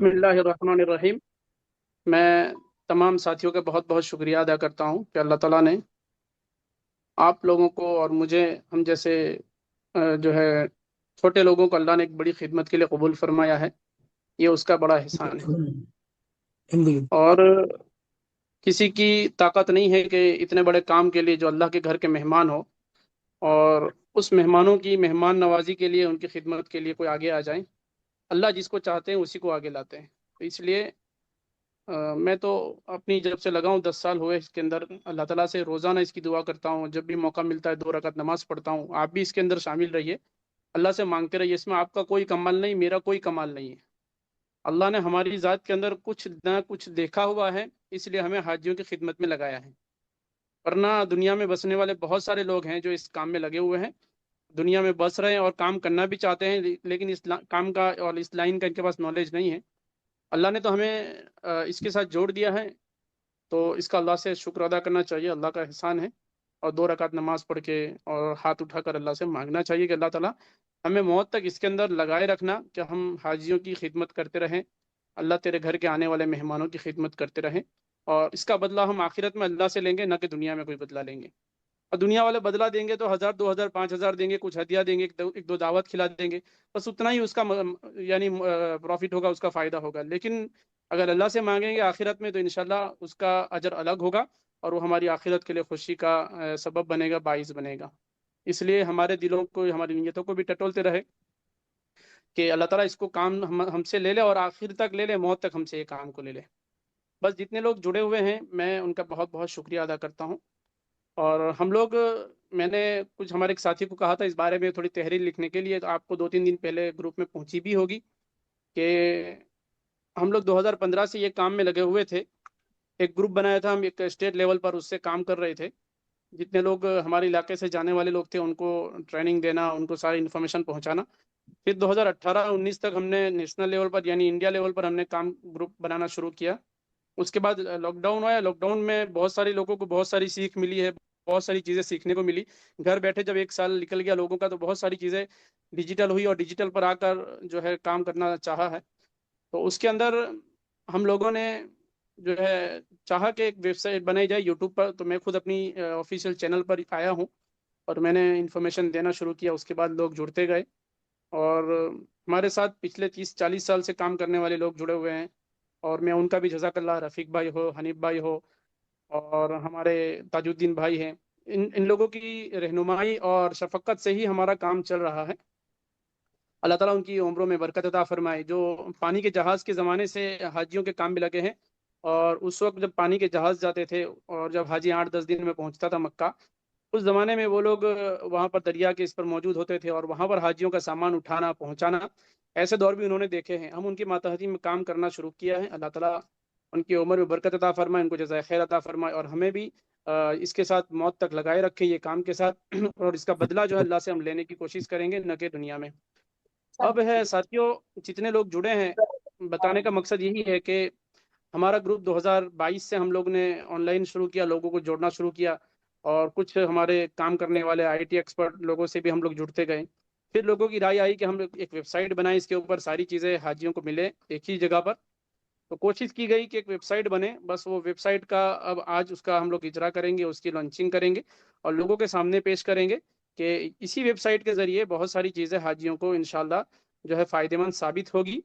बिस्मिल्लाहिर्रहमानिर्रहीम। मैं तमाम साथियों का बहुत बहुत शुक्रिया अदा करता हूँ कि अल्लाह ताला ने आप लोगों को और मुझे, हम जैसे जो है छोटे लोगों को अल्लाह ने एक बड़ी खिदमत के लिए कबूल फरमाया है। ये उसका बड़ा एहसान है। इंदीड। और किसी की ताकत नहीं है कि इतने बड़े काम के लिए, जो अल्लाह के घर के मेहमान हो, और उस मेहमानों की मेहमान नवाजी के लिए, उनकी खिदमत के लिए कोई आगे आ जाए। अल्लाह जिसको चाहते हैं उसी को आगे लाते हैं। तो इसलिए मैं तो अपनी जब से लगा हूँ 10 साल हुए इसके अंदर, अल्लाह ताला से रोज़ाना इसकी दुआ करता हूँ। जब भी मौका मिलता है 2 रकात नमाज पढ़ता हूँ। आप भी इसके अंदर शामिल रहिए, अल्लाह से मांगते रहिए। इसमें आपका कोई कमाल नहीं, मेरा कोई कमाल नहीं है। अल्लाह ने हमारी ज़ात के अंदर कुछ ना कुछ देखा हुआ है, इसलिए हमें हाजियों की खिदमत में लगाया है। वरना दुनिया में बसने वाले बहुत सारे लोग हैं जो इस काम में लगे हुए हैं, दुनिया में बस रहे हैं और काम करना भी चाहते हैं, लेकिन इस काम का और इस लाइन का इनके पास नॉलेज नहीं है। अल्लाह ने तो हमें इसके साथ जोड़ दिया है, तो इसका अल्लाह से शुक्र अदा करना चाहिए। अल्लाह का एहसान है। और 2 रकात नमाज पढ़ के और हाथ उठाकर अल्लाह से मांगना चाहिए कि अल्लाह ताला हमें मौत तक इसके अंदर लगाए रखना, कि हम हाजियों की खिदमत करते रहें, अल्लाह तेरे घर के आने वाले मेहमानों की खिदमत करते रहें। और इसका बदला हम आखिरत में अल्लाह से लेंगे, ना कि दुनिया में कोई बदला लेंगे। और दुनिया वाले बदला देंगे तो 1,000 2,000 5,000 देंगे, कुछ हदिया देंगे, एक दो दावत खिला देंगे। बस उतना ही उसका यानी प्रॉफिट होगा, उसका फायदा होगा। लेकिन अगर अल्लाह से मांगेंगे आखिरत में, तो इंशाल्लाह उसका अजर अलग होगा, और वो हमारी आखिरत के लिए खुशी का सबब बनेगा, बाइस बनेगा। इसलिए हमारे दिलों को, हमारी नीयतों को भी टटोलते रहे कि अल्लाह ताला इसको काम हमसे ले ले, और आखिर तक ले ले, मौत तक हमसे ये काम को ले ले। बस जितने लोग जुड़े हुए हैं, मैं उनका बहुत बहुत शुक्रिया अदा करता हूँ। और हम लोग, मैंने कुछ हमारे एक साथी को कहा था इस बारे में थोड़ी तहरीर लिखने के लिए, तो आपको 2-3 दिन पहले ग्रुप में पहुंची भी होगी कि हम लोग 2015 से ये काम में लगे हुए थे। एक ग्रुप बनाया था, हम एक स्टेट लेवल पर उससे काम कर रहे थे। जितने लोग हमारे इलाके से जाने वाले लोग थे, उनको ट्रेनिंग देना, उनको सारी इन्फॉर्मेशन पहुंचाना। फिर 2018-19 तक हमने नेशनल लेवल पर, यानी इंडिया लेवल पर, हमने काम ग्रुप बनाना शुरू किया। उसके बाद लॉकडाउन आया। लॉकडाउन में बहुत सारे लोगों को बहुत सारी सीख मिली है, बहुत सारी चीज़ें सीखने को मिली। घर बैठे जब 1 साल निकल गया लोगों का, तो बहुत सारी चीज़ें डिजिटल हुई, और डिजिटल पर आकर जो है काम करना चाहा है। तो उसके अंदर हम लोगों ने जो है चाहा कि एक वेबसाइट बनाई जाए यूट्यूब पर। तो मैं खुद अपनी ऑफिशियल चैनल पर आया हूँ, और मैंने इन्फॉर्मेशन देना शुरू किया। उसके बाद लोग जुड़ते गए, और हमारे साथ पिछले 30-40 साल से काम करने वाले लोग जुड़े हुए हैं। और मैं उनका भी जज़ाकल्लाह, रफ़ीक भाई हो, हनीफ भाई हो, और हमारे ताजुद्दीन भाई हैं, इन लोगों की रहनुमाई और शफकत से ही हमारा काम चल रहा है। अल्लाह ताला उनकी उम्रों में बरकत अता फरमाए। जो पानी के जहाज़ के ज़माने से हाजियों के काम में लगे हैं, और उस वक्त जब पानी के जहाज़ जाते थे, और जब हाजी 8-10 दिन में पहुंचता था मक्का, उस ज़माने में वो लोग वहाँ पर दरिया के इस पर मौजूद होते थे, और वहाँ पर हाजियों का सामान उठाना पहुँचाना, ऐसे दौर भी उन्होंने देखे हैं। हम उनकी मातहती में काम करना शुरू किया है। अल्लाह ताला उनकी उम्र में बरकत अता फरमाए, उनको जज़ाए खैर अता फरमाए, और हमें भी इसके साथ मौत तक लगाए रखे, ये काम के साथ। और इसका बदला जो है अल्लाह से हम लेने की कोशिश करेंगे, न कि दुनिया में। अब है साथियों, जितने लोग जुड़े हैं, बताने का मकसद यही है कि हमारा ग्रुप 2022 से हम लोग ने ऑनलाइन शुरू किया, लोगों को जोड़ना शुरू किया। और कुछ हमारे काम करने वाले आईटी एक्सपर्ट लोगों से भी हम लोग जुड़ते गए। फिर लोगों की राय आई कि हम लोग एक वेबसाइट बनाएं, इसके ऊपर सारी चीज़ें हाजियों को मिले एक ही जगह पर। तो कोशिश की गई कि एक वेबसाइट बने। बस वो वेबसाइट का अब आज उसका हम लोग इजरा करेंगे, उसकी लॉन्चिंग करेंगे, और लोगों के सामने पेश करेंगे कि इसी वेबसाइट के जरिए बहुत सारी चीज़ें हाजियों को इंशाल्लाह जो है फ़ायदेमंद साबित होगी।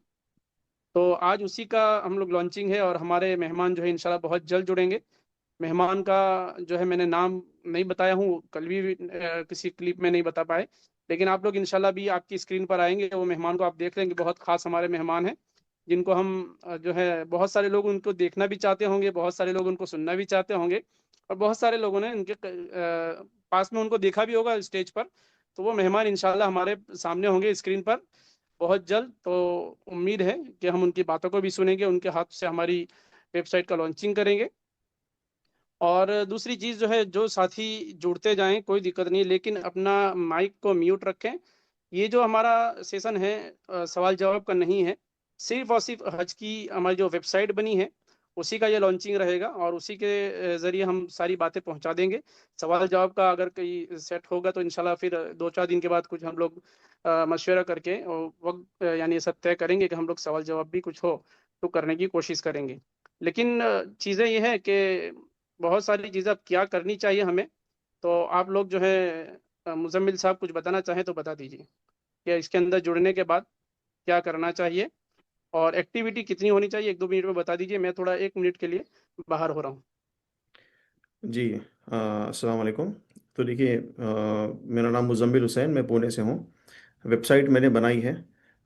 तो आज उसी का हम लोग लॉन्चिंग है, और हमारे मेहमान जो है इंशाल्लाह बहुत जल्द जुड़ेंगे। मेहमान का जो है मैंने नाम नहीं बताया हूँ, कल भी किसी क्लिप में नहीं बता पाए। लेकिन आप लोग इंशाल्लाह भी आपकी स्क्रीन पर आएंगे, वो मेहमान को आप देख लेंगे। बहुत खास हमारे मेहमान हैं, जिनको हम जो है, बहुत सारे लोग उनको देखना भी चाहते होंगे, बहुत सारे लोग उनको सुनना भी चाहते होंगे, और बहुत सारे लोगों ने उनके पास में उनको देखा भी होगा स्टेज पर। तो वो मेहमान इंशाल्लाह हमारे सामने होंगे स्क्रीन पर बहुत जल्द। तो उम्मीद है कि हम उनकी बातों को भी सुनेंगे, उनके हाथ से हमारी वेबसाइट का लॉन्चिंग करेंगे। और दूसरी चीज़ जो है, जो साथी जुड़ते जाएं कोई दिक्कत नहीं, लेकिन अपना माइक को म्यूट रखें। ये जो हमारा सेशन है सवाल जवाब का नहीं है, सिर्फ और सिर्फ हज की हमारी जो वेबसाइट बनी है उसी का ये लॉन्चिंग रहेगा, और उसी के ज़रिए हम सारी बातें पहुंचा देंगे। सवाल जवाब का अगर कहीं सेट होगा तो इंशाल्लाह फिर 2-4 दिन के बाद कुछ हम लोग मशवरा करके और वक्त यानी ये सब तय करेंगे कि हम लोग सवाल जवाब भी कुछ हो, तो करने की कोशिश करेंगे। लेकिन चीज़ें ये है कि बहुत सारी चीज़ें अब क्या करनी चाहिए हमें। तो आप लोग जो है मुजम्मिल साहब कुछ बताना चाहें तो बता दीजिए कि इसके अंदर जुड़ने के बाद क्या करना चाहिए और एक्टिविटी कितनी होनी चाहिए, 1-2 मिनट में बता दीजिए। मैं थोड़ा 1 मिनट के लिए बाहर हो रहा हूँ। जी। अस्सलाम वालेकुम। तो देखिए, मेरा नाम मुज़म्मिल हुसैन, मैं पुणे से हूँ। वेबसाइट मैंने बनाई है।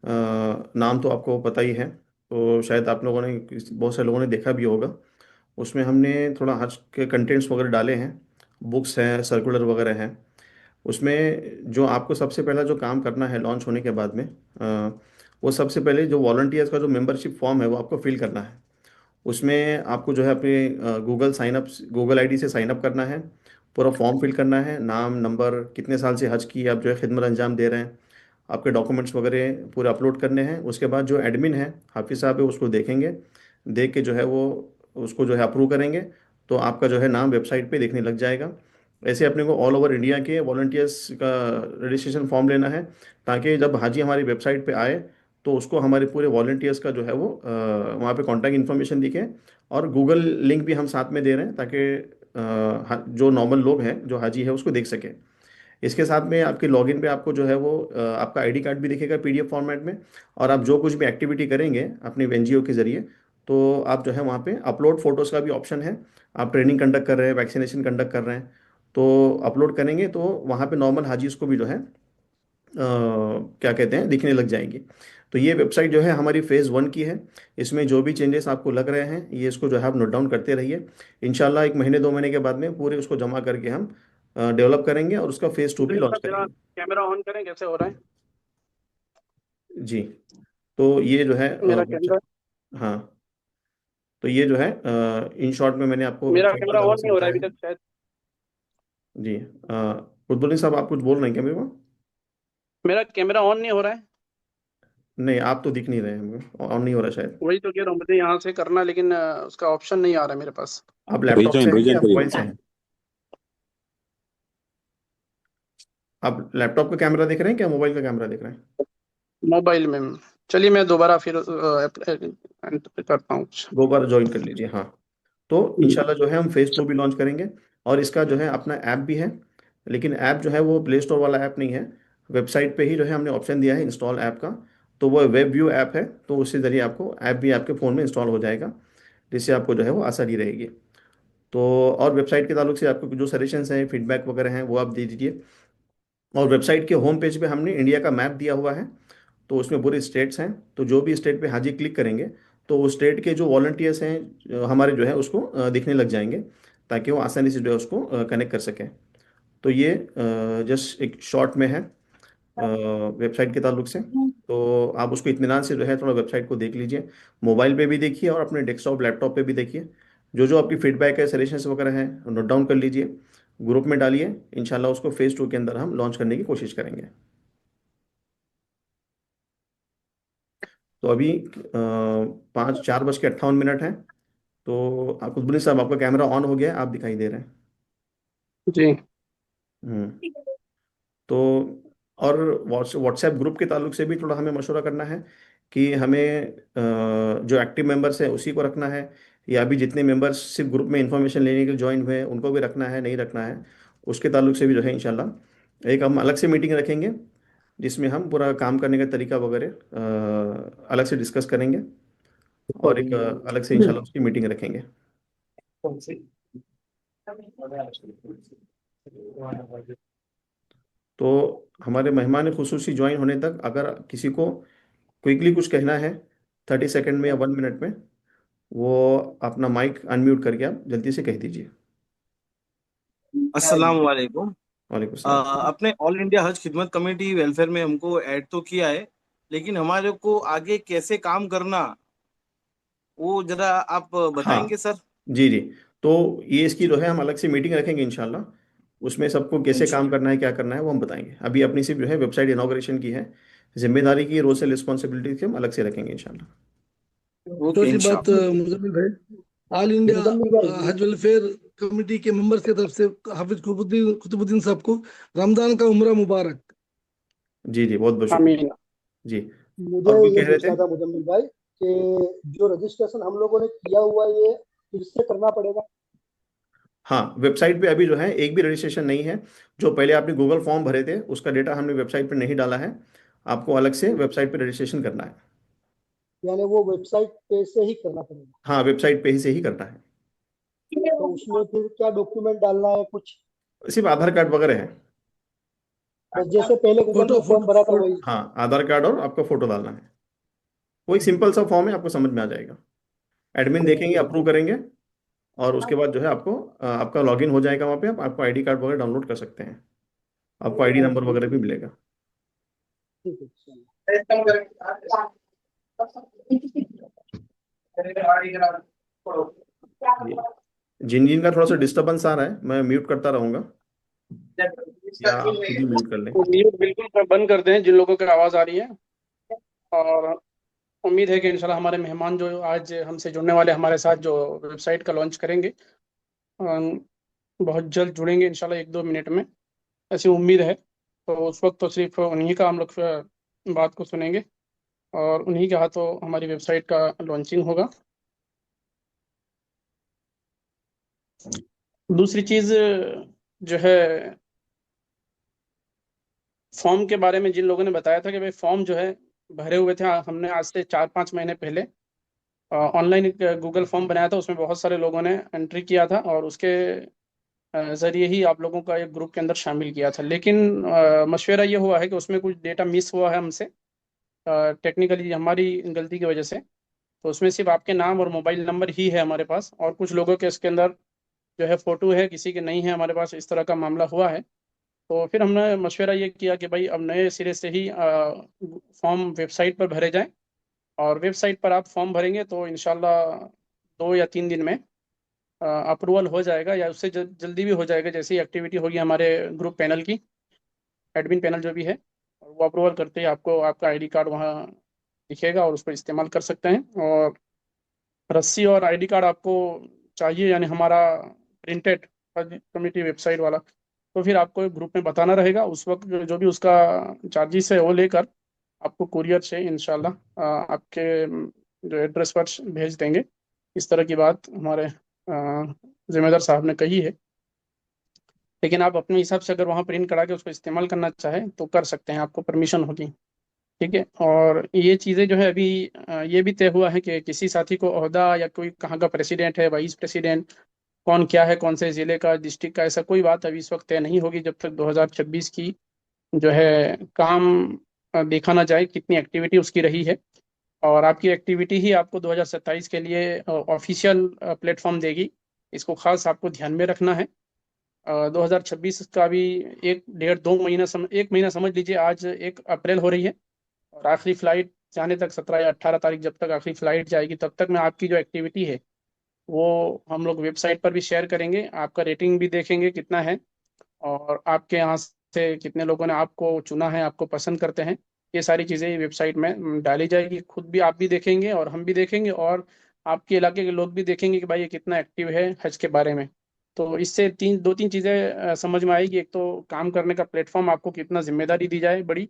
नाम तो आपको पता ही है, तो शायद आप लोगों ने बहुत सारे लोगों ने देखा भी होगा। उसमें हमने थोड़ा हज के कंटेंट्स वगैरह डाले हैं, बुक्स हैं, सर्कुलर वगैरह हैं। उसमें जो आपको सबसे पहला जो काम करना है लॉन्च होने के बाद में, वो सबसे पहले जो वॉलंटियर्स का जो मेंबरशिप फॉर्म है वो आपको फिल करना है। उसमें आपको जो है अपने गूगल आईडी से साइन अप करना है। पूरा फॉर्म फिल करना है, नाम, नंबर, कितने साल से हज की आप जो है खिदमत अंजाम दे रहे हैं, आपके डॉक्यूमेंट्स वगैरह पूरे अपलोड करने हैं। उसके बाद जो एडमिन है, हाफिज़ साहब है, उसको देखेंगे। देख के जो है वो उसको जो है अप्रूव करेंगे, तो आपका जो है नाम वेबसाइट पे देखने लग जाएगा। ऐसे अपने को ऑल ओवर इंडिया के वॉलंटियर्स का रजिस्ट्रेशन फॉर्म लेना है, ताकि जब हाजी हमारी वेबसाइट पे आए तो उसको हमारे पूरे वॉलंटियर्स का जो है वो वहाँ पे कांटेक्ट इन्फॉर्मेशन दिखे। और गूगल लिंक भी हम साथ में दे रहे हैं, ताकि जो नॉर्मल लोग हैं, जो हाजी है, उसको देख सके। इसके साथ में आपके लॉगिन पे आपको जो है वो आपका आईडी कार्ड भी दिखेगा पीडीएफ फॉर्मेट में। और आप जो कुछ भी एक्टिविटी करेंगे अपने एनजीओ के जरिए, तो आप जो है वहाँ पे अपलोड फोटोज़ का भी ऑप्शन है। आप ट्रेनिंग कंडक्ट कर रहे हैं, वैक्सीनेशन कंडक्ट कर रहे हैं, तो अपलोड करेंगे तो वहाँ पे नॉर्मल हाजीज को भी जो है क्या कहते हैं, दिखने लग जाएंगी। तो ये वेबसाइट जो है हमारी फेज़ 1 की है। इसमें जो भी चेंजेस आपको लग रहे हैं, ये इसको जो है आप नोट डाउन करते रहिए। इंशाल्लाह 1 महीने 2 महीने के बाद में पूरे उसको जमा करके हम डेवलप करेंगे और उसका फेज़ 2 भी लॉन्च मेरा करेंगे। कैमरा ऑन करें, कैसे हो रहा है? जी। तो ये जो है मेरा कैमरा हाँ, तो ये जो है इन शॉर्ट में मैंने आपको मेरा वेबसाइट के कैमरा ऑन ताल्लुक से नहीं हो रहा है बताया अभी है। तक शायद। जी। उद्बुल्ली साहब, आप कुछ बोल रहे हैं क्या मेरे को? मेरा कैमरा ऑन नहीं हो रहा है। नहीं, आप तो दिख नहीं रहे हैं, हमें ऑन नहीं हो रहा शायद। वही तो कह रहा हूँ, मुझे यहाँ से करना, लेकिन उसका ऑप्शन नहीं आ रहा है मेरे पास। आप लैपटॉप से हैं रिजॉइन या मोबाइल से करिए। हैं? आप लैपटॉप का कैमरा देख रहे हैं क्या, मोबाइल का कैमरा देख रहे हैं? मोबाइल में। चलिए मैं दोबारा फिर करता हूँ कुछ। दोबारा ज्वाइन कर लीजिए, हाँ। तो इंशाल्लाह जो है हम फेज़ 2 भी लॉन्च करेंगे। और इसका जो है अपना ऐप भी है, लेकिन ऐप जो है वो प्ले स्टोर वाला ऐप नहीं है। वेबसाइट पे ही जो है हमने ऑप्शन दिया है इंस्टॉल ऐप का। तो वो वेब व्यू ऐप है, तो उसके ज़रिए आपको ऐप भी आपके फ़ोन में इंस्टॉल हो जाएगा, जिससे आपको जो है वो आसानी रहेगी। तो और वेबसाइट के ताल्लुक से आपको जो सजेशंस हैं, फीडबैक वगैरह हैं, वो आप दे दीजिए। और वेबसाइट के होम पेज पे हमने इंडिया का मैप दिया हुआ है, तो उसमें पूरे स्टेट्स हैं। तो जो भी स्टेट पे हाजी क्लिक करेंगे, तो वो स्टेट के जो वॉलंटियर्स हैं हमारे जो है उसको दिखने लग जाएंगे, ताकि वो आसानी से जो है उसको कनेक्ट कर सकें। तो ये जस्ट एक शॉर्ट में है वेबसाइट के ताल्लुक से। तो आप उसको इत्मीनान से जो है थोड़ा वेबसाइट को देख लीजिए। मोबाइल पे भी देखिए और अपने डेस्कटॉप लैपटॉप पे भी देखिए। जो जो आपकी फीडबैक है, सजेशंस वगैरह हैं, नोट डाउन कर लीजिए, ग्रुप में डालिए। इंशाल्लाह उसको फेज़ 2 के अंदर हम लॉन्च करने की कोशिश करेंगे। तो अभी 4:58 है। तो आप कुतुबुद्दीन साहब, आपका कैमरा ऑन हो गया है, आप दिखाई दे रहे हैं। जी। हम्म। तो और व्हाट्सएप ग्रुप के ताल्लुक से भी थोड़ा हमें मशवरा करना है कि हमें जो एक्टिव मेंबर्स हैं उसी को रखना है, या अभी जितने मेंबर्स सिर्फ ग्रुप में इंफॉर्मेशन लेने के लिए ज्वाइन हुए हैं उनको भी रखना है, नहीं रखना है। उसके ताल्लुक से भी जो है इंशाल्लाह एक हम अलग से मीटिंग रखेंगे, जिसमें हम पूरा काम करने का तरीका वगैरह अलग से डिस्कस करेंगे। और एक अलग से इंशाल्लाह उसकी मीटिंग रखेंगे। तो हमारे मेहमान खुसूसी ज्वाइन होने तक अगर किसी को क्विकली कुछ कहना है, 30 सेकंड में या 1 मिनट में, वो अपना माइक अनम्यूट करके आप जल्दी से कह दीजिए। अस्सलाम वालेकुम। वालेकुम सलाम। अपने ऑल इंडिया हज खिदमत कमेटी वेलफेयर में हमको ऐड तो किया है, लेकिन हमारे को आगे कैसे काम करना, वो जरा आप बताएंगे हाँ, सर? जी जी। तो ये इसकी जो है हम अलग से मीटिंग रखेंगे इंशाल्लाह। उसमें सबको कैसे काम करना है, क्या करना है, वो हम बताएंगे। अभी अपनी सिर्फ जो है वेबसाइट इनॉग्रेशन की है। जिम्मेदारी की, रोल्स एंड रिस्पॉन्सिबिलिटी की हम अलग से रखेंगे इंशाल्लाह। ओके छोटी बात इंशाल्लाह। मुजम्मिल भाई, ऑल इंडिया हज वेलफेयर कमेटी के मेंबर्स की तरफ से हाफिज कुतुबुद्दीन साहब को रमजान का उम्रा मुबारक। जी जी, बहुत बहुत शुक्रिया। आमीन। जी। मुझे और कोई ये कह रहे थे? पूछना था मुजम्मिल भाई कि जो रजिस्ट्रेशन हम लोगों ने किया हुआ ये फिर से करना पड़ेगा? हाँ, वेबसाइट पे अभी जो है एक भी रजिस्ट्रेशन नहीं है। जो पहले आपने गूगल फॉर्म भरे थे उसका डेटा हमने वेबसाइट पे नहीं डाला है। आपको अलग से वेबसाइट पे रजिस्ट्रेशन करना है। यानी वो वेबसाइट पे से ही करना पड़ेगा? हाँ, वेबसाइट पे ही से ही करना है। तो उसमें फिर क्या डॉक्यूमेंट डालना है कुछ? सिर्फ आधार कार्ड वगैरह है। बस जैसे पहले गूगल फोटो में फॉर्म भरा था वही? हाँ, आधार कार्ड और आपका फोटो डालना है। वो एक सिंपल सा फॉर्म है, आपको समझ में आ जाएगा। एडमिन देखेंगे, अप्रूव करेंगे, और उसके बाद जो है आपको आपका लॉगिन हो जाएगा। वहाँ पे आप आपको आईडी कार्ड वगैरह डाउनलोड कर सकते हैं। आपको आईडी नंबर वगैरह भी मिलेगा। ठीक है, चलो। जी। जिन जिन का थोड़ा सा डिस्टरबेंस आ रहा है मैं म्यूट करता रहूंगा, या आप खुद ही म्यूट कर लें। म्यूट बिल्कुल बंद कर दें जिन लोगों की आवाज़ आ रही है। और उम्मीद है कि इंशाल्लाह हमारे मेहमान जो आज हमसे जुड़ने वाले हमारे साथ जो वेबसाइट का लॉन्च करेंगे बहुत जल्द जुड़ेंगे इंशाल्लाह 1-2 मिनट में, ऐसी उम्मीद है। तो उस वक्त तो सिर्फ उन्हीं का हम लोग बात को सुनेंगे और उन्हीं के हाथों हमारी वेबसाइट का लॉन्चिंग होगा। दूसरी चीज़ जो है, फॉर्म के बारे में जिन लोगों ने बताया था कि भाई फॉर्म जो है भरे हुए थे, हमने आज से 4-5 महीने पहले ऑनलाइन एक गूगल फॉर्म बनाया था, उसमें बहुत सारे लोगों ने एंट्री किया था और उसके ज़रिए ही आप लोगों का एक ग्रुप के अंदर शामिल किया था। लेकिन मशवरा ये हुआ है कि उसमें कुछ डेटा मिस हुआ है हमसे, टेक्निकली हमारी गलती की वजह से। तो उसमें सिर्फ आपके नाम और मोबाइल नंबर ही है हमारे पास, और कुछ लोगों के इसके अंदर जो है फ़ोटो है, किसी के नहीं है हमारे पास। इस तरह का मामला हुआ है। तो फिर हमने मशवरा ये किया कि भाई अब नए सिरे से ही फॉर्म वेबसाइट पर भरे जाएं, और वेबसाइट पर आप फॉर्म भरेंगे तो इंशाल्लाह 2 या 3 दिन में अप्रूवल हो जाएगा, या उससे जल्दी भी हो जाएगा। जैसे ही एक्टिविटी होगी हमारे ग्रुप पैनल की, एडमिन पैनल जो भी है, और वो अप्रूवल करते ही आपको आपका आईडी कार्ड वहाँ दिखेगा और उसको इस्तेमाल कर सकते हैं। और रस्सी और आईडी कार्ड आपको चाहिए, यानी हमारा प्रिंटेड कमेटी वेबसाइट वाला, तो फिर आपको एक ग्रुप में बताना रहेगा। उस वक्त जो भी उसका चार्जेस है वो लेकर आपको कुरियर से इंशाल्लाह आपके जो एड्रेस पर भेज देंगे। इस तरह की बात हमारे जिम्मेदार साहब ने कही है। लेकिन आप अपने हिसाब से अगर वहाँ प्रिंट करा के उसको इस्तेमाल करना चाहें तो कर सकते हैं, आपको परमिशन होगी। ठीक है। और ये चीज़ें जो है अभी ये भी तय हुआ है कि किसी साथी को ओहदा या कोई कहाँ का प्रेसिडेंट है, वाइस प्रेसिडेंट, कौन क्या है, कौन से ज़िले का, डिस्ट्रिक्ट का, ऐसा कोई बात अभी इस वक्त तय नहीं होगी जब तक 2026 की जो है काम देखा ना जाए, कितनी एक्टिविटी उसकी रही है। और आपकी एक्टिविटी ही आपको 2027 के लिए ऑफिशियल प्लेटफॉर्म देगी। इसको खास आपको ध्यान में रखना है। 2026 का भी 1-1.5-2 महीना 1 महीना समझ लीजिए। आज 1 अप्रैल हो रही है और आखिरी फ्लाइट जाने तक 17 या 18 तारीख, जब तक आखिरी फ्लाइट जाएगी तब तक में आपकी जो एक्टिविटी है वो हम लोग वेबसाइट पर भी शेयर करेंगे। आपका रेटिंग भी देखेंगे कितना है, और आपके यहाँ से कितने लोगों ने आपको चुना है, आपको पसंद करते हैं। ये सारी चीज़ें वेबसाइट में डाली जाएगी। खुद भी आप भी देखेंगे और हम भी देखेंगे, और आपके इलाके के लोग भी देखेंगे कि भाई ये कितना एक्टिव है हज के बारे में। तो इससे 2-3 चीज़ें समझ में आएगी। एक तो काम करने का प्लेटफॉर्म, आपको कितना जिम्मेदारी दी जाए बड़ी,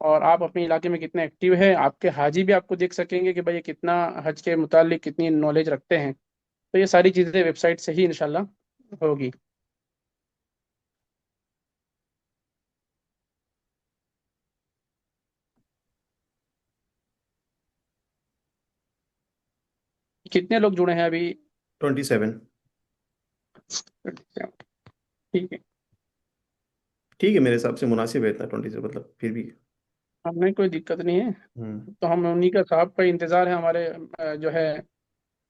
और आप अपने इलाके में कितने एक्टिव है। आपके हाजी भी आपको देख सकेंगे कि भाई ये कितना हज के मुतालिक कितनी नॉलेज रखते हैं। तो ये सारी चीज़ें वेबसाइट से ही इंशाल्लाह होगी। कितने लोग जुड़े हैं अभी? 27। ठीक है। ठीक है, मेरे हिसाब से मुनासिब है इतना, 20 से, मतलब फिर भी। हमें कोई दिक्कत नहीं है। हम्म। तो हम उन्हीं का साहब का इंतजार है, हमारे जो है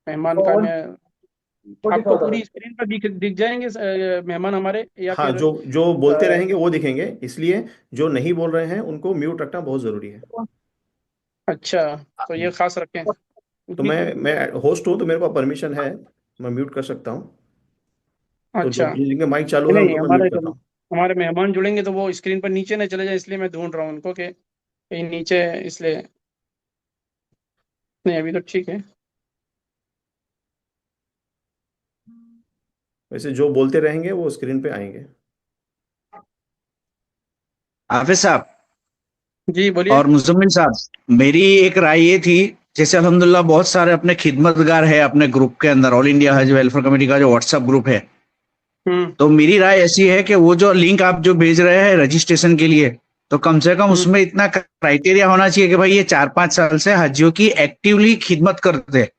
मेहमान का में। आपको पूरी स्क्रीन पर दिख जाएंगे मेहमान हमारे, या हाँ, फिर जो जो बोलते अ, रहेंगे वो दिखेंगे, इसलिए जो नहीं बोल रहे हैं उनको म्यूट रखना बहुत जरूरी है। अच्छा, तो ये खास रखें। तो ठीक है। मैं होस्ट हूँ तो मेरे पास परमिशन है, मैं म्यूट कर सकता हूँ। तो जो अच्छा, जिनके माइक चालू है नहीं, उनको मैं म्यूट हमारे करता जब हूँ। हमारे मेहमान जुड़ेंगे तो वो स्क्रीन पर नीचे न चले जाए, इसलिए मैं ढूंढ रहा हूँ उनको कि कहीं नीचे, इसलिए। नहीं, अभी तो ठीक है। वैसे जो बोलते रहेंगे वो स्क्रीन पे आएंगे। हाफिज साहब जी बोलिए। और मुजम्मिल साहब, मेरी एक राय ये थी जैसे अल्हम्दुलिल्लाह बहुत सारे अपने खिदमतगार है अपने ग्रुप के अंदर, ऑल इंडिया हज वेलफेयर कमेटी का जो व्हाट्सएप ग्रुप है, तो मेरी राय ऐसी है कि वो जो लिंक आप जो भेज रहे हैं रजिस्ट्रेशन के लिए, तो कम से कम उसमें इतना क्राइटेरिया होना चाहिए कि भाई ये 4-5 साल से हजियों की एक्टिवली खिदमत करते हैं।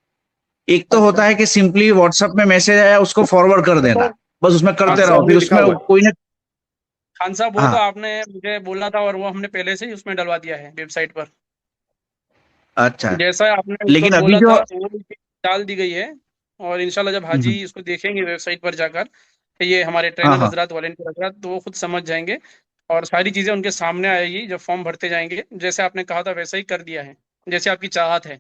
एक तो होता है कि सिंपली व्हाट्सएप में मैसेज आया उसको फॉरवर्ड कर देना, बस उसमें करते रहो, फिर उसमें कोई ना खान साहब वो हाँ। तो आपने मुझे बोला था और वो हमने पहले से ही उसमें डलवा दिया है वेबसाइट पर। अच्छा, जैसा आपने लेकिन उसको अभी बोला जो था वो डाल दी गई है। और इंशाल्लाह जब हाजी इसको देखेंगे वेबसाइट पर जाकर, तो ये हमारे हाँ ट्रेनर हाँ हजरात वॉलेंटियर हजरात, तो वो खुद समझ जाएंगे और सारी चीजें उनके सामने आएगी जब फॉर्म भरते जाएंगे। जैसे आपने कहा था वैसा ही कर दिया है, जैसे आपकी चाहत है।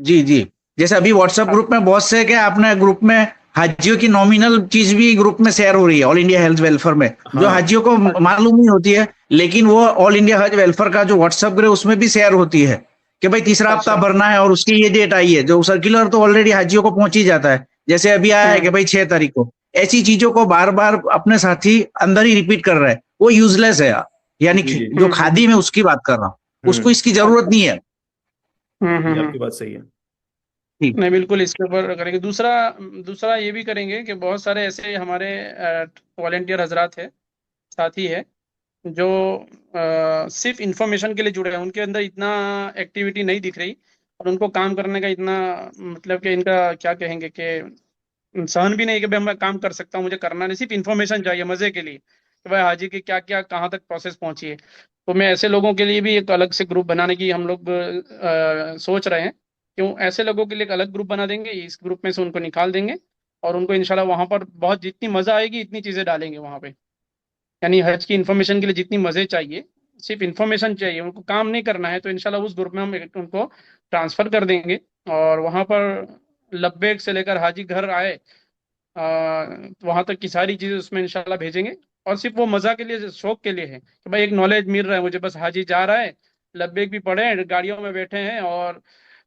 जी जी, जैसे अभी व्हाट्सएप ग्रुप में बहुत से क्या अपने ग्रुप में हाजियों की नॉमिनल चीज भी ग्रुप में शेयर हो रही है, ऑल इंडिया हेल्थ वेलफेयर में, जो हाँ हाजियों को मालूम नहीं होती है, लेकिन वो ऑल इंडिया हज वेलफेयर का जो व्हाट्सएप ग्रुप उसमें भी शेयर होती है कि भाई तीसरा हफ्ता अच्छा। भरना है और उसकी ये डेट आई है। जो सर्कुलर तो ऑलरेडी हाजियों को पहुंच ही जाता है, जैसे अभी आया है कि भाई 6 तारीख को। ऐसी चीजों को बार बार अपने साथी अंदर ही रिपीट कर रहे हैं, वो यूजलेस है। यानी जी जी जो खादी में उसकी बात कर रहा हूँ, उसको इसकी जरूरत नहीं है। ये आपकी बात सही है। ठीक। नहीं, बिल्कुल इसके ऊपर करेंगे। दूसरा दूसरा ये भी करेंगे कि बहुत सारे ऐसे हमारे वॉलेंटियर हजरात है, साथी है, जो सिर्फ इंफॉर्मेशन के लिए जुड़े हैं। उनके अंदर इतना एक्टिविटी नहीं दिख रही और उनको काम करने का इतना, मतलब कि इनका क्या कहेंगे कि सहन भी नहीं कि भाई मैं काम कर सकता हूँ, मुझे करना नहीं, सिर्फ इन्फॉर्मेशन चाहिए मजे के लिए कि भाई हाजी की क्या क्या कहाँ तक प्रोसेस पहुंची है। तो मैं ऐसे लोगों के लिए भी एक अलग से ग्रुप बनाने की हम लोग सोच रहे हैं। क्यों, ऐसे लोगों के लिए एक अलग ग्रुप बना देंगे, इस ग्रुप में से उनको निकाल देंगे और उनको इंशाल्लाह वहां पर बहुत जितनी मजा आएगी इतनी चीजें डालेंगे वहां पे। यानी हज की इन्फॉर्मेशन के लिए जितनी मजे चाहिए, सिर्फ इन्फॉर्मेशन चाहिए, उनको काम नहीं करना है, तो इंशाल्लाह उस ग्रुप में हम उनको ट्रांसफर कर देंगे। और वहां पर लब्बैक से लेकर हाजी घर आए वहां तक की सारी चीजें उसमें इंशाल्लाह भेजेंगे। और सिर्फ वो मजा के लिए, शौक के लिए है कि भाई एक नॉलेज मिल रहा है मुझे, बस हाजी जा रहा है, लब्बैक भी पढ़े हैं, गाड़ियों में बैठे हैं और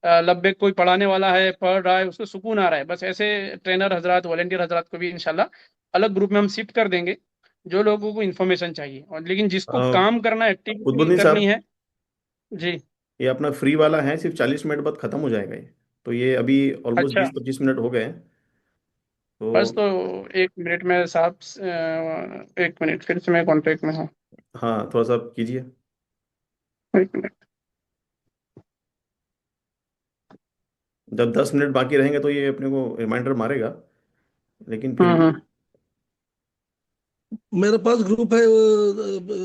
लब्बैक कोई पढ़ाने वाला है, पढ़ रहा है, उसको सुकून आ रहा है। बस ऐसे ट्रेनर हजरात वॉलेंटियर हजरात को भी इंशाल्लाह अलग ग्रुप में हम शिफ्ट कर देंगे, जो लोगों को इन्फॉर्मेशन चाहिए। और लेकिन जिसको काम करना, एक्टिविटी कुतुबुद्दीन करनी साहब, है। जी। ये अपना फ्री वाला है, सिर्फ 40 मिनट बाद खत्म हो जाएगा ये। तो ये अभी ऑलमोस्ट अच्छा, 20-25 मिनट हो गए हैं। बस तो तो 1 मिनट में साहब, 1 मिनट फिर से मैं कॉन्टेक्ट में हूँ। हाँ, थोड़ा सा कीजिए। 1 मिनट। जब 10 मिनट बाकी रहेंगे तो ये अपने को रिमाइंडर मारेगा, लेकिन फिर भी हम्म। मेरे पास ग्रुप है, वो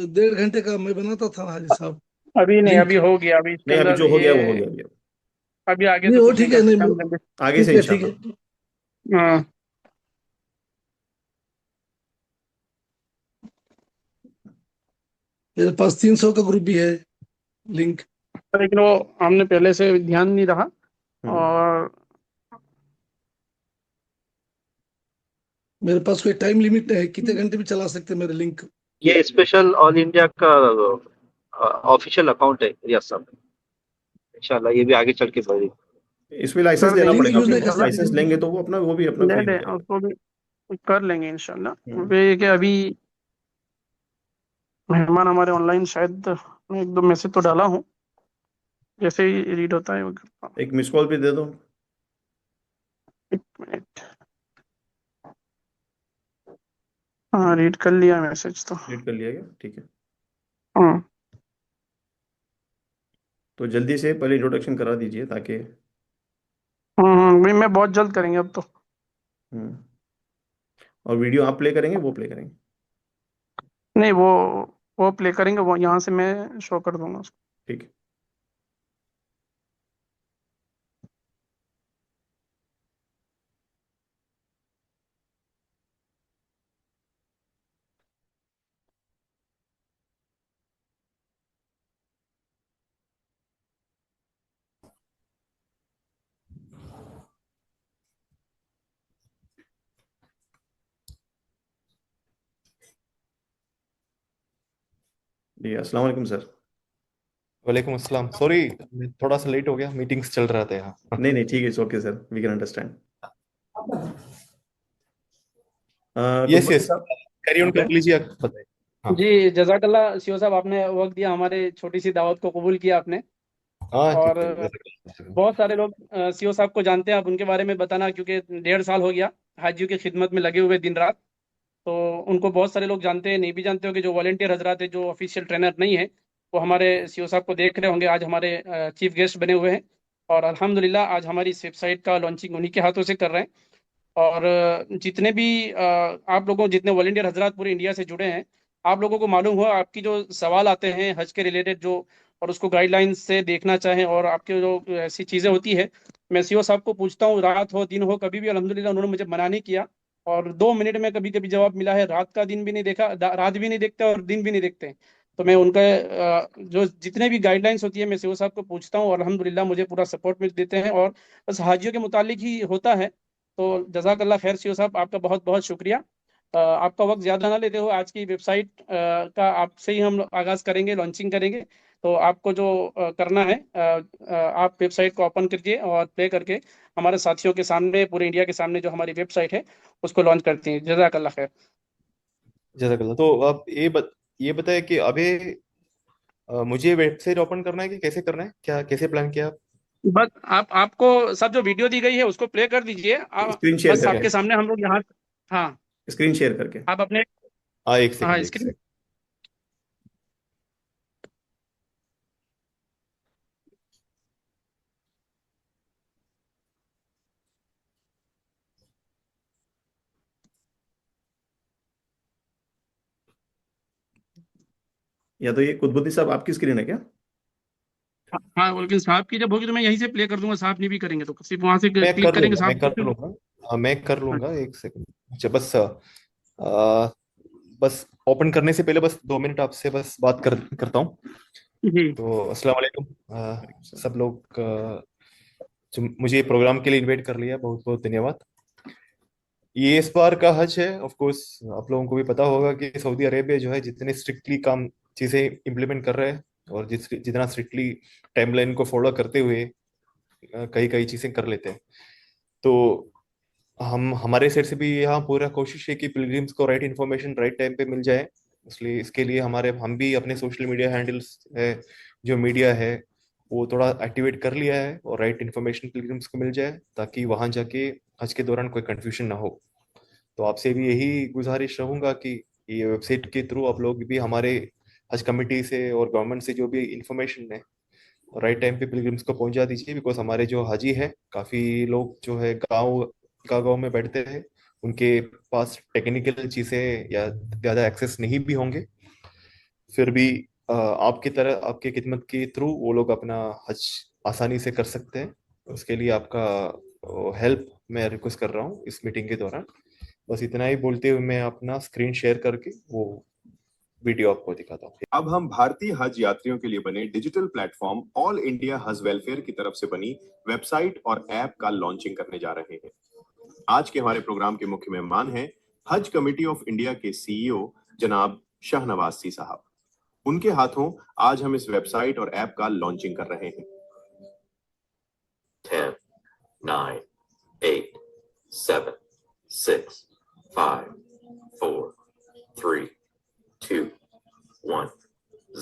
1.5 घंटे का मैं बनाता था हाजी साहब, अभी नहीं, लिंक। अभी हो गया, अभी इसके नहीं, अभी अंदर जो हो गया ये वो हो गया अभी। अभी आगे नहीं तो वो कुछ नहीं ठीक कर है, नहीं सकते हम जल्दी। आगे से ठीक है, ठीक इंशाल्लाह। है। हाँ। मेरे पास 300 का ग्रुप भी है, लिंक। लेकिन वो हमने पहले से ध्यान नहीं रहा। हम्म। और मेरे पास कोई टाइम लिमिट नहीं है, कितने घंटे भी चला सकते हैं मेरे लिंक। ये स्पेशल ऑल इंडिया का ऑफिशियल अकाउंट है रियाज साहब। इंशाल्लाह ये भी आगे चल के बढ़ेगी। इसमें लाइसेंस कर लेना देंगे लिंक पड़ेगा यूज अपने नहीं को, कर इंशाल्लाह, लाइसेंस सकते। लेंगे तो वो अपना, वो भी अपना ले फ्री हो ले जाएगा। उसको भी कर लेंगे इंशाल्लाह। हम्म। क्योंकि ये कि अभी मेहमान हमारे ऑनलाइन, शायद मैं एक दो मैसेज तो डाला हूँ, जैसे ही रीड होता है वो करता हूँ। एक मिस कॉल भी दे दो। 1 मिनट। हाँ, रीड कर लिया मैसेज तो। रीड कर लिया क्या? ठीक है। हाँ। तो जल्दी से पहले इंट्रोडक्शन करा दीजिए ताकि भाई मैं बहुत जल्द करेंगे अब तो। हम्म। और वीडियो आप प्ले करेंगे, वो प्ले करेंगे? नहीं, वो प्ले करेंगे, वो यहाँ से मैं शो कर दूंगा उसको। ठीक है। जी, अस्सलाम वालेकुम सर। वालेकुम अस्सलाम। सॉरी, थोड़ा सा लेट हो गया, मीटिंग्स चल रहा था यहाँ। नहीं नहीं, ठीक है, it's okay sir, we can understand. Yes Qutubuddin yes, साहब, कैरी ऑन कर लीजिए, आप बताइए। हाँ जी, जजाकल्ला सीओ साहब, आपने वक्त दिया, हमारे छोटी सी दावत को कबूल किया आपने। हाँ ठीक और है, जज़ाकल्लाह। बहुत सारे लोग सीओ साहब को जानते हैं, आप उनके बारे में बताना, क्योंकि 1.5 साल हो गया हाजियों की खिदमत में लगे हुए दिन रात। तो उनको बहुत सारे लोग जानते हैं, नहीं भी जानते हो कि जो वॉलेंटियर हजरात है, जो ऑफिशियल ट्रेनर नहीं है, वो हमारे सीओ साहब को देख रहे होंगे, आज हमारे चीफ गेस्ट बने हुए हैं। और अल्हम्दुलिल्लाह आज हमारी इस वेबसाइट का लॉन्चिंग उन्हीं के हाथों से कर रहे हैं। और जितने भी आप लोगों, जितने वॉलेंटियर हजरात पूरे इंडिया से जुड़े हैं, आप लोगों को मालूम हो, आपकी जो सवाल आते हैं हज के रिलेटेड जो, और उसको गाइडलाइंस से देखना चाहें, और आपके जो ऐसी चीज़ें होती है, मैं सीओ साहब को पूछता हूँ, रात हो दिन हो कभी भी, अल्हम्दुलिल्लाह उन्होंने मुझे मना नहीं किया। और 2 मिनट में कभी कभी जवाब मिला है, रात का दिन भी नहीं देखा, रात भी नहीं देखते और दिन भी नहीं देखते हैं। तो मैं उनका जो जितने भी गाइडलाइंस होती है, मैं सीओ साहब को पूछता हूँ, और अल्हम्दुलिल्लाह मुझे पूरा सपोर्ट मिल देते हैं, और बस हाजियों के मुतालिक ही होता है। तो जज़ाकल्लाह खैर सीओ साहब, आपका बहुत बहुत शुक्रिया। आपका वक्त ज़्यादा ना लेते हुए आज की वेबसाइट का आपसे ही हम आगाज़ करेंगे, लॉन्चिंग करेंगे। तो आपको जो करना है, आप वेबसाइट को ओपन कीजिए और प्ले करके हमारे साथियों के सामने, पूरे इंडिया के सामने जो हमारी वेबसाइट है उसको लॉन्च करती हैं। जज़ाकल्लाह खैर। जज़ाकल्लाह। तो आप ये बताए कि अभी मुझे वेबसाइट ओपन करना है कि कैसे करना है, क्या कैसे प्लान किया आप? बस आपको सब जो वीडियो दी गई है उसको प्ले कर दीजिए। स्क्रीन शेयर बस ठीक करके, है। आपके सामने हम लोग यहाँ, हाँ, स्क्रीन शेयर करके। आप अपने, हाँ एक हाँ, सेकंड, एक स्क्रीन। सेकंड। या तो ये कुतुबुद्दीन साहब आपकी स्क्रीन है क्या? हाँ, लेकिन साहब की जब होगी तो मैं यहीं से प्ले कर दूंगा, साहब नहीं भी करेंगे तो सिर्फ वहां से मैं क्लिक कर करेंगे लूंगा, मैं साहब कर को। लूंगा। हाँ मैं कर लूंगा, एक सेकंड। अच्छा बस बस ओपन करने से पहले बस 2 मिनट आपसे बस बात करता हूँ। जी। तो अस्सलाम वालेकुम सब लोग, जो मुझे प्रोग्राम के लिए इनवाइट कर लिया, बहुत बहुत धन्यवाद। ये इस बार का हज है, ऑफ कोर्स आप लोगों को भी पता होगा कि सऊदी अरेबिया जो है जितने स्ट्रिक्टली काम चीजें इम्प्लीमेंट कर रहे हैं, और जितना स्ट्रिक्टली टाइमलाइन को फॉलो करते हुए कई कई चीजें कर लेते हैं। तो हम हमारे साइड से भी यहाँ पूरा कोशिश है कि पिलग्रिम्स को राइट इन्फॉर्मेशन राइट टाइम पे मिल जाए। इसलिए इसके लिए हम भी अपने सोशल मीडिया हैंडल्स है, जो मीडिया है, वो थोड़ा एक्टिवेट कर लिया है, और राइट इन्फॉर्मेशन पिलग्रिम्स को मिल जाए, ताकि वहां जाके हज के दौरान कोई कंफ्यूजन ना हो। तो आपसे भी यही गुजारिश रहूंगा कि ये वेबसाइट के थ्रू आप लोग भी हमारे हज कमेटी से और गवर्नमेंट से जो भी इंफॉर्मेशन है, राइट टाइम पे पिलग्रिम्स को पहुंचा दीजिए। बिकॉज हमारे जो हाजी है, काफी लोग जो है गाँव में बैठते हैं, उनके पास टेक्निकल चीजें या ज्यादा एक्सेस नहीं भी होंगे, फिर भी आपकी तरह आपके खिदमत के थ्रू वो लोग अपना हज आसानी से कर सकते हैं। उसके लिए आपका हेल्प मैं रिक्वेस्ट कर रहा हूँ इस मीटिंग के दौरान। बस इतना ही बोलते हुए मैं अपना स्क्रीन शेयर करके वो वीडियो आपको दिखाता हूँ। अब हम भारतीय हज यात्रियों के लिए बने डिजिटल प्लेटफॉर्म ऑल इंडिया हज वेलफेयर की तरफ से बनी वेबसाइट और ऐप का लॉन्चिंग करने जा रहे हैं। आज के हमारे प्रोग्राम के मुख्य मेहमान हैं हज कमेटी ऑफ इंडिया के सीईओ जनाब शाहनवाज सी साहब। उनके हाथों आज हम इस वेबसाइट और ऐप का लॉन्चिंग कर रहे हैं। 10, 9, 8, 7, 6, 5, 4, 3, 2, 1,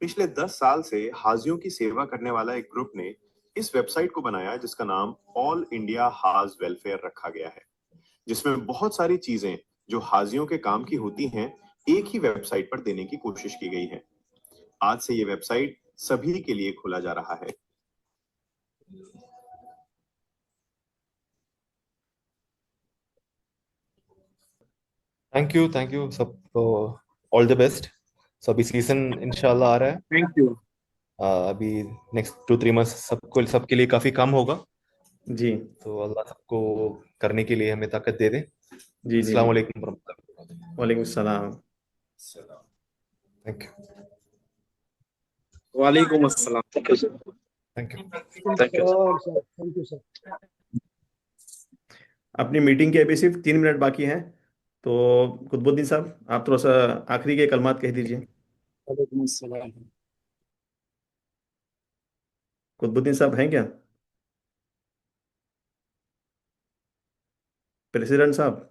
पिछले 10 साल से हाजियों की सेवा करने वाला एक ग्रुप ने इस वेबसाइट को बनाया, जिसका नाम ऑल इंडिया हाज वेलफेयर रखा गया है, जिसमें बहुत सारी चीजें जो हाजियों के काम की होती हैं एक ही वेबसाइट पर देने की कोशिश की गई है। आज से ये वेबसाइट सभी के लिए खोला जा रहा है। थैंक यू सब, ऑल द बेस्ट। सो अभी सीजन इंशाल्लाह आ रहा है। Thank you. अभी नेक्स्ट 2-3 मंथ सबके लिए काफी काम होगा जी तो अल्लाह सबको करने के लिए हमें ताकत दे दे। जी जी अस्सलाम जी। वालेकुम वरहमतुल्लाह। वालेकुम सलाम। Thank you. वालेकुम अस्सलाम। Thank you. Thank you sir. अपनी मीटिंग के अभी सिर्फ 3 मिनट बाकी हैं, तो कुतुबुद्दीन साहब आप थोड़ा सा आखिरी के कलमात कह दीजिए। वालेकुम अस्सलाम। कुतुबुद्दीन साहब हैं क्या? प्रेसिडेंट साहब,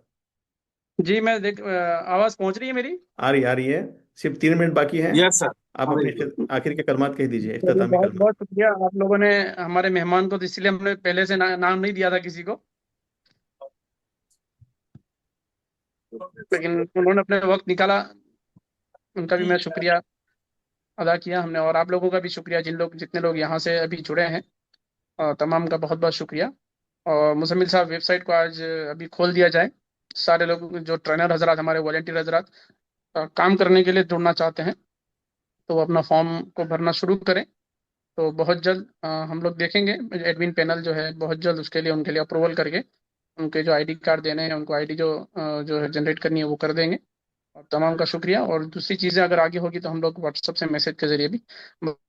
जी मैं आवाज पहुंच रही है मेरी? आ रही है। सिर्फ 3 मिनट बाकी है। Yes sir. आप अपने आखिर के कलमात कह दीजिए, चलिए, इख्तितामी बहुत कलमात। बहुत शुक्रिया आप लोगों ने हमारे मेहमान को, तो इसलिए हमने पहले से नाम नहीं दिया था किसी को, लेकिन उन्होंने अपने वक्त निकाला, उनका भी मैं शुक्रिया अदा किया हमने, और आप लोगों का भी शुक्रिया जितने लोग यहाँ से अभी जुड़े हैं, तमाम का बहुत बहुत शुक्रिया। और मुजम्मिल साहब, वेबसाइट को आज अभी खोल दिया जाए। सारे लोग जो ट्रेनर हजरात, हमारे वॉलेंटियर हजरात काम करने के लिए जुड़ना चाहते हैं तो वो अपना फॉर्म को भरना शुरू करें। तो बहुत जल्द हम लोग देखेंगे, एडमिन पैनल जो है बहुत जल्द उसके लिए उनके लिए अप्रूवल करके उनके जो आईडी कार्ड देने हैं उनको आईडी जो है जनरेट करनी है वो कर देंगे। और तमाम का शुक्रिया। और दूसरी चीज़ें अगर आगे होगी तो हम लोग व्हाट्सएप से मैसेज के जरिए भी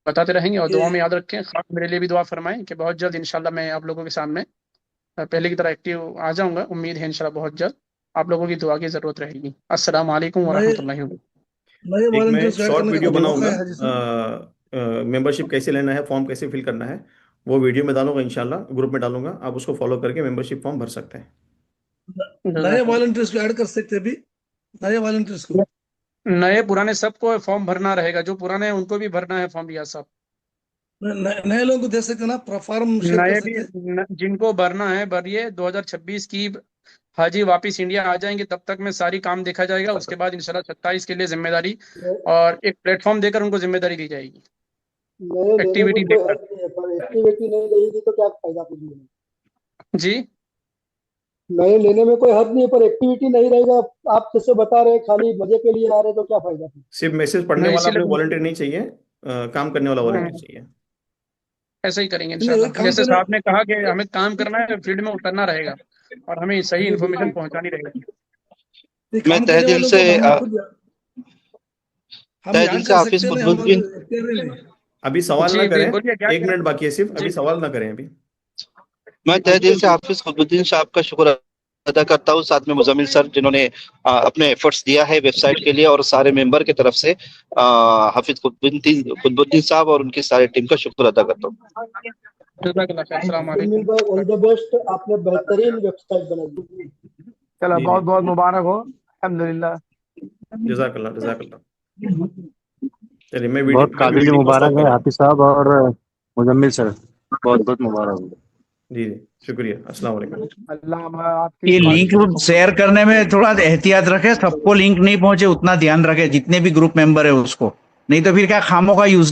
बताते रहेंगे। और दुआ में याद रखें, खास मेरे लिए भी दुआ फरमाएं कि बहुत जल्द इंशाल्लाह मैं आप लोगों के सामने पहले की तरह एक्टिव आ जाऊंगा। उम्मीद है इंशाल्लाह बहुत जल्द आप लोगों की दुआ की जरूरत रहेगी। अस्सलाम वालेकुम वरहमतुल्लाहि वबरकातुहू। एक मैं वॉलंटियर्स ऐड शॉर्ट करने वीडियो का मौका बनाऊंगा, है हाजी साहब। मेंबरशिप कैसे लेना है, फॉर्म कैसे फिल करना है, वो वीडियो में डालूंगा, इंशाल्लाह ग्रुप में डालूंगा। आप उसको फॉलो करके मेंबरशिप फॉर्म भर सकते हैं। नए वॉलंटियर्स को ऐड कर सकते हैं अभी, नए वॉलंटियर्स को। नए पुराने सबको फॉर्म भरना रहेगा, जो पुराने हैं उनको भी भरना है फॉर्म, रियाज साहब। नए लोगों को दे सकते हैं ना, फॉर्म शेयर कर नए सकते हैं। भी जिनको भरना है भरिए। 2026 की हाजी वापिस इंडिया आ जाएंगे, तब तक में सारी काम देखा जाएगा। उसके बाद इंशाल्लाह 27 के लिए जिम्मेदारी और एक प्लेटफॉर्म देकर उनको जिम्मेदारी दी जाएगी, नए लेने एक्टिविटी में कोई देकर। हर्ज नहीं है, पर एक्टिविटी नहीं रहेगी तो क्या फायदा कुछ भी। जी, नए लेने में कोई हर्ज नहीं है, पर एक्टिविटी नहीं रहेगा। आप जैसे बता रहे खाली मजे के लिए आ रहे तो क्या फायदा। सिर्फ मैसेज पढ़ने नहीं, वाला अपने इसीलिए वॉलंटियर नहीं चाहिए, काम करने वाला वॉलंटियर चाहिए। ऐसा ही करेंगे नहीं, इंशाल्लाह। काम जैसे करने साहब ने कहा कि हमें काम करना है, फील्ड में उतरना रहेगा और हमें सही इन्फॉर्मेशन पहुंचानी रहेगी। मैं काम तहे करने दिल वालों से को हम खुद हम तहे याद दिल से कर हाफिज सकते हैं, नहीं कुतुबुद्दीन हमारे एक्टिव नहीं। अभी सवाल ना जी करें, बोलिए, क्या 1 मिनट बाकी है सिर्फ, जी अभी सवाल ना करें अभी। मैं तहे दिल से हाफिज कुतुबुद्दीन साहब का शुक्र अदा करता हूँ, साथ में मुजम्मिल सर जिन्होंने अपने एफर्ट्स दिया है वेबसाइट के लिए, और सारे मेंबर की तरफ से हाफिज कुतुबुद्दीन साहब और उनकी सारी टीम का शुक्र अदा करता हूँ। जज़ाकल्लाह खैर, अस्सलाम सुनील वालेकुम। भाई, ऑल द बेस्ट। आपने बेहतरीन वेबसाइट बनाई। चलो, जी बहुत जी, बहुत मुबारक हो, अल्हम्दुलिल्लाह। जज़ाकल्लाह जज़ाकल्लाह। चलिए मैं बहुत काबिल वीडियो को मुबारक स्टॉप है कर रहा हूँ। हाफिज साहब और मुजम्मिल सर, बहुत बहुत मुबारक हो। जी जी, शुक्रिया, अस्सलाम वालेकुम। अल्लाह आपकी ये दुआ लिंक शेयर करने में थोड़ा एहतियात रखे, सबको लिंक नहीं पहुंचे उतना ध्यान रखे, जितने भी ग्रुप मेंबर है उसको, नहीं तो फिर क्या खामों का यूज